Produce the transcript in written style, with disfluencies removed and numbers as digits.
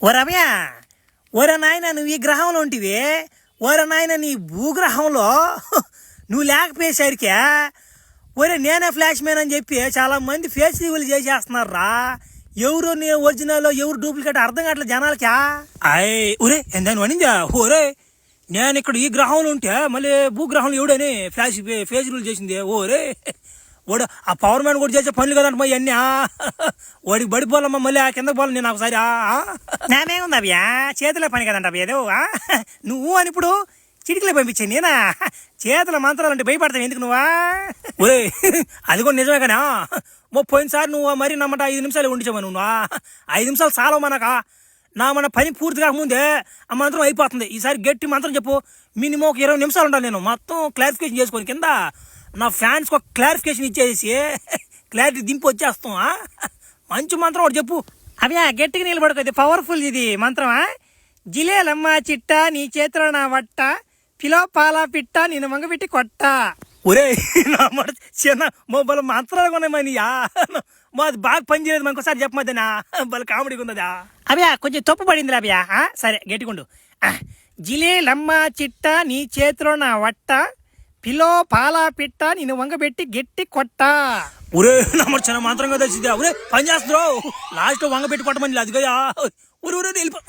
రమ్య ఒరే నాయన నువ్వు ఈ గ్రహంలో ఉంటివి ఒరే నాయన నీ భూగ్రహంలో నువ్వు లేకపోయేసరికి ఒరే నేనే ఫ్లాష్ మ్యాన్ అని చెప్పి చాలా మంది ఫేస్ రివీల్ చేసేస్తున్నారు రా. ఎవరు నేను ఒరిజినల్ ఎవరు డూప్లికేట్ అర్థం కావట్లేదు జనాలకి. ఒరే ఎందాని వనిందా ఓరే నేను ఇక్కడ ఈ గ్రహంలో ఉంటే మళ్ళీ భూగ్రహంలో ఎవడని ఫేస్ రివీల్ చేసింది. ఓరే వాడు ఆ పవర్ మ్యాన్ కూడా చేసే పనులు కదంట మరి అన్నీ వాడికి పడిపోవాలమ్మా మళ్ళీ ఆ కింద పోవాలి నేను ఒకసారి. నామేముంది అవ్యా చేతిలో పని కదంట అవి ఏదో నువ్వు అని ఇప్పుడు చిటికలే పంపించాను నేనా చేతుల మంత్రాలు అంటే భయపడతావు ఎందుకు నువ్వా. ఒరే అది కూడా నిజమే కానీ పోయినసారి నువ్వు మరీ నమ్మట 5 నిమిషాలు ఉండిచావు నువ్వు 5 నిమిషాలు చాలా మన పని పూర్తి కాకముందే ఆ మంత్రం అయిపోతుంది. ఈసారి గట్టి మంత్రం చెప్పు మినిమం ఒక 20 నిమిషాలు ఉండాలి నేను మొత్తం క్లారిఫికేషన్ చేసుకొని కింద నా ఫ్యాన్స్కి ఒక క్లారిఫికేషన్ ఇచ్చేసి క్లారిటీ దింపి వచ్చేస్తాం. మంచి మంత్రం ఒకటి చెప్పు. అవి గట్టిగా నిలబడుతుంది పవర్ఫుల్ ఇది మంత్రమా. జిలేలమ్మ చిట్ట నీ చేతిలో నా వట్ట పిలో పాలా పిట్ట నేను వంగబెట్టి కొట్ట. ఒరే నా మాట చిన్న మొబైల్ మంత్రాలు కొన్నామని మాది బాగా పనిచేయలేదు మనకోసారి చెప్పమద్దనా వాళ్ళ కామెడీగా ఉన్నదా. అవ్యా కొంచెం తప్పు పడింది అవ్యా. సరే గట్టిగుండు. జిలేలమ్మ చిట్ట నీ చేతిలో నా వట్ట పిలో పాలా పిట్ట నేను వంగబెట్టి గట్టి కొట్ట. ఒరే నమ్మ చిన్న మంత్రంగా తెలిసిందా ఒరే పని చేస్తున్నావు లాస్ట్ వంగబెట్టి కొట్టమని అది కదా ఊరు వెళ్ళిపో.